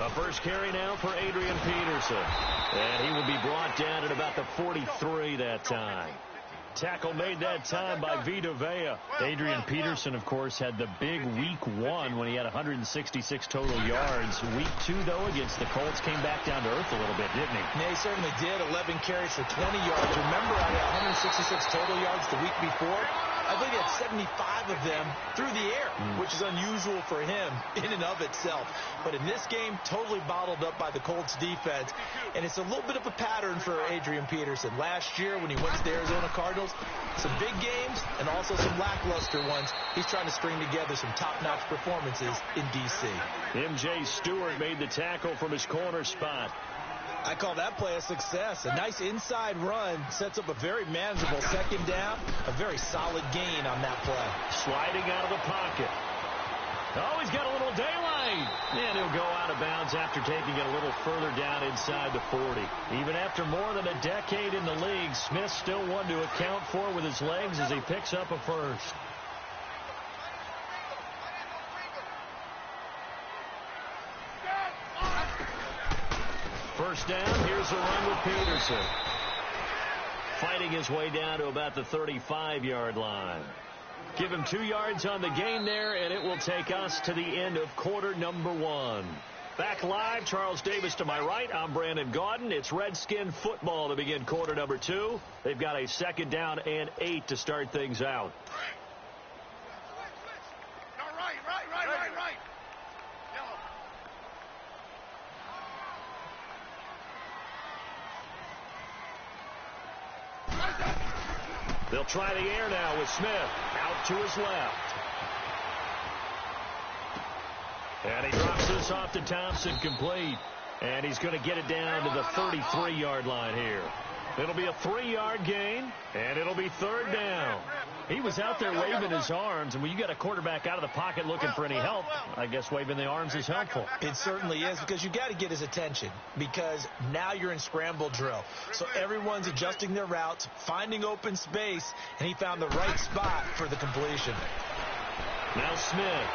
A first carry now for Adrian Peterson. And he will be brought down at about the 43 that time. Tackle made that time by Vita Vea. Adrian Peterson, of course, had the big week 1 when he had 166 total yards. Week 2, though, against the Colts, came back down to earth a little bit, didn't he? Yeah, he certainly did. 11 carries for 20 yards. Remember, out of 166 total yards the week before, I believe he had 75 of them through the air, which is unusual for him in and of itself. But in this game, totally bottled up by the Colts defense. And it's a little bit of a pattern for Adrian Peterson. Last year, when he went to the Arizona Cardinals, some big games and also some lackluster ones. He's trying to string together some top-notch performances in D.C. M.J. Stewart made the tackle from his corner spot. I call that play a success. A nice inside run sets up a very manageable second down. A very solid gain on that play. Sliding out of the pocket. Oh, he's got a little daylight. And he'll go out of bounds after taking it a little further down inside the 40. Even after more than a decade in the league, Smith's still one to account for with his legs as he picks up a first. First down, here's a run with Peterson. Fighting his way down to about the 35-yard line. Give him 2 yards on the gain there, and it will take us to the end of quarter number 1. Back live, Charles Davis to my right. I'm Brandon Gaudin. It's Redskin football to begin quarter number 2. They've got a second down and 8 to start things out. They'll try the air now with Smith. Out to his left. And he drops this off to Thompson, complete. And he's going to get it down to the 33-yard line here. It'll be a 3-yard gain, and it'll be third down. He was out there waving his arms, and when you got a quarterback out of the pocket looking for any help, I guess waving the arms is helpful. It certainly is, because you got to get his attention, because now you're in scramble drill. So everyone's adjusting their routes, finding open space, and he found the right spot for the completion. Now Smith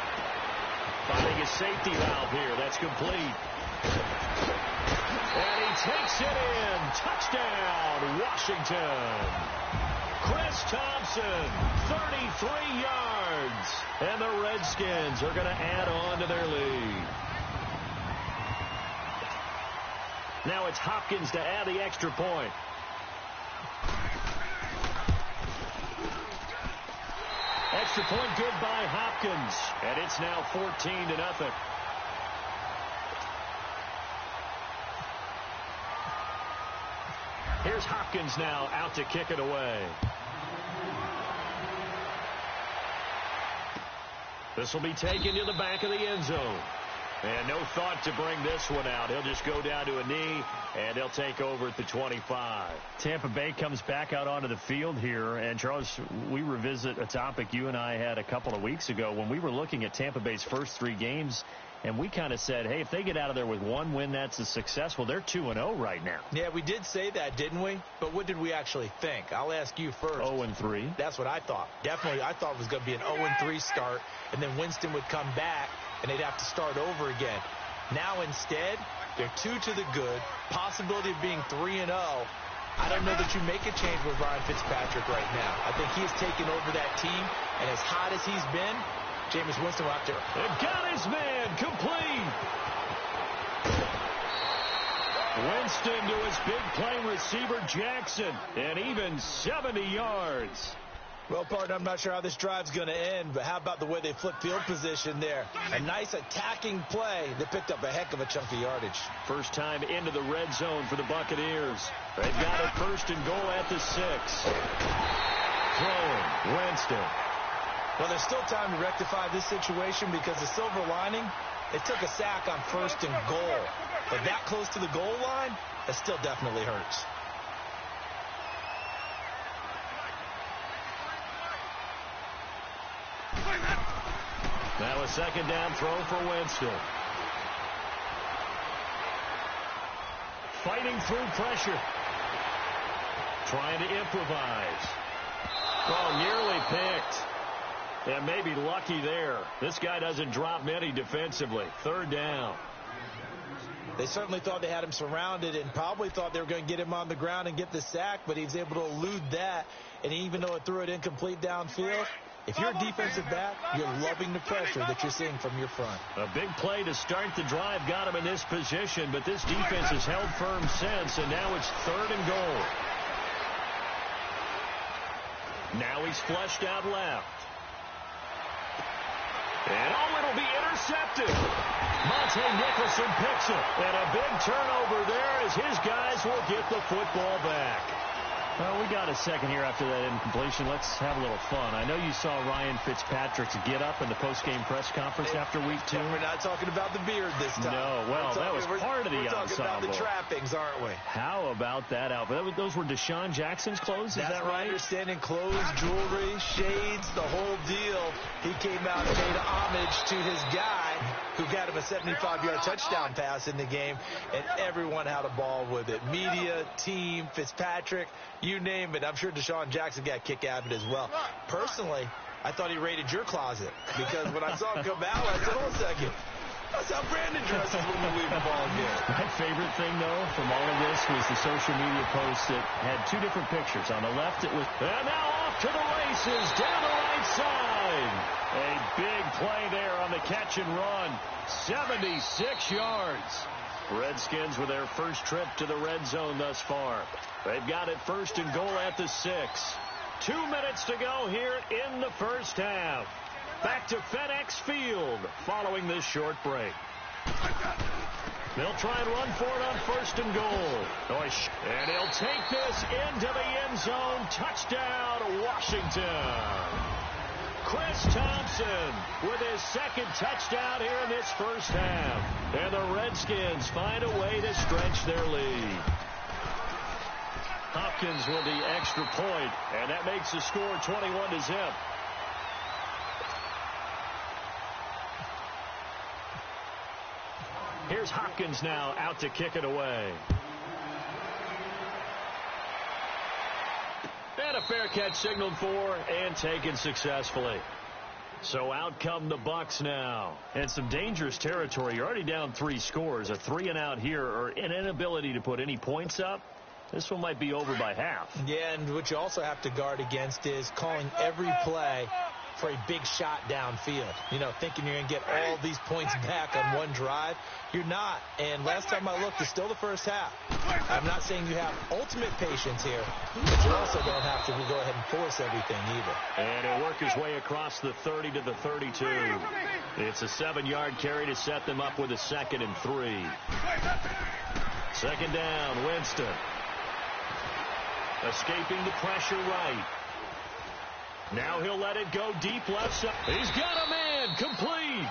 finding his safety valve here. That's complete. And he takes it in. Touchdown, Washington. Chris Thompson, 33 yards. And the Redskins are going to add on to their lead. Now it's Hopkins to add the extra point. Extra point good by Hopkins. And it's now 14-0. Here's Hopkins now out to kick it away. This will be taken to the back of the end zone. And no thought to bring this one out. He'll just go down to a knee, and they'll take over at the 25. Tampa Bay comes back out onto the field here. And, Charles, we revisit a topic you and I had a couple of weeks ago when we were looking at Tampa Bay's first 3 games. And we kind of said, hey, if they get out of there with 1 win, that's a success. Well, they're 2-0 right now. Yeah, we did say that, didn't we? But what did we actually think? I'll ask you first. 0-3. That's what I thought. Definitely, I thought it was going to be an 0-3 start, and then Winston would come back, and they'd have to start over again. Now, instead, they're 2 to the good. Possibility of being 3-0. I don't know that you make a change with Ryan Fitzpatrick right now. I think he's taken over that team, and as hot as he's been, Jameis Winston will have to. They've got his man complete. Winston to his big play receiver Jackson, and even 70 yards. Well, partner, I'm not sure how this drive's going to end, but how about the way they flip field position there? A nice attacking play that picked up a heck of a chunk of yardage. First time into the red zone for the Buccaneers. They've got it first and goal at the 6. Throwing, Winston. Well, there's still time to rectify this situation because the silver lining, it took a sack on first and goal. But that close to the goal line, that still definitely hurts. Now a second down throw for Winston. Fighting through pressure. Trying to improvise. Oh, nearly picked. And maybe lucky there. This guy doesn't drop many defensively. Third down. They certainly thought they had him surrounded and probably thought they were going to get him on the ground and get the sack, but he's able to elude that. And even though it threw it incomplete downfield, if you're a defensive back, you're loving the pressure that you're seeing from your front. A big play to start the drive got him in this position, but this defense has held firm since, and now it's 3rd and goal. Now he's flushed out left. And it'll be intercepted. Monte Nicholson picks it. And a big turnover there as his guys will get the football back. Well, we got a second here after that incompletion. Let's have a little fun. I know you saw Ryan Fitzpatrick's get up in the post-game press conference after week 2. We're not talking about the beard this time. No, well, that was part of the ensemble. We're talking about the trappings, aren't we? How about that outfit? Those were Deshaun Jackson's clothes, is that right? That's my understanding. Clothes, jewelry, shades, the whole deal. He came out and made homage to his guy who got him a 75-yard touchdown pass in the game, and everyone had a ball with it. Media, team, Fitzpatrick, you name it. I'm sure Deshaun Jackson got a kick out of it as well. Personally, I thought he raided your closet because when I saw him come out, I said, hold a second. That's how Brandon dresses when we leave the ball game. My favorite thing, though, from all of this was the social media post that had 2 different pictures. On the left, it was, and now off to the races, down the right side. A big play there on the catch and run. 76 yards. Redskins with their first trip to the red zone thus far. They've got it 1st and goal at the 6. 2 minutes to go here in the first half. Back to FedEx Field following this short break. They'll try and run for it on 1st and goal. And he'll take this into the end zone. Touchdown, Washington. Chris Thompson with his 2nd touchdown here in this first half. And the Redskins find a way to stretch their lead. Hopkins with the extra point, and that makes the score 21-0. Here's Hopkins now out to kick it away. And a fair catch signaled for and taken successfully. So out come the Bucs now. And some dangerous territory. You're already down 3 scores. A 3-and-out here or an inability to put any points up. This one might be over by half. Yeah, and what you also have to guard against is calling every play for a big shot downfield. You know, thinking you're going to get all these points back on one drive. You're not. And last time I looked, it's still the first half. I'm not saying you have ultimate patience here, but you also don't have to go ahead and force everything either. And he'll work his way across the 30 to the 32. It's a 7-yard carry to set them up with a 2nd and 3. 2nd down, Winston. Escaping the pressure right. Now he'll let it go deep left side. He's got a man complete.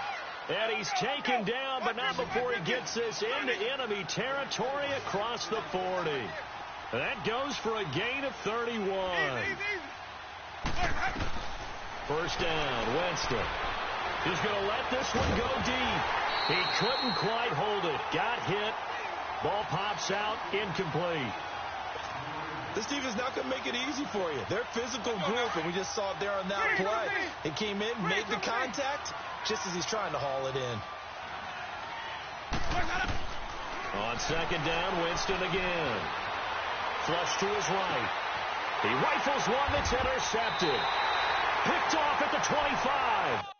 And he's taken down, but not before he gets this into enemy territory across the 40. That goes for a gain of 31. First down, Winston. He's going to let this one go deep. He couldn't quite hold it. Got hit. Ball pops out, incomplete. This defense is not going to make it easy for you. They're a physical group, and we just saw it there on that play. It came in, made the contact, just as he's trying to haul it in. On 2nd down, Winston again. Flush to his right. He rifles one that's intercepted. Picked off at the 25.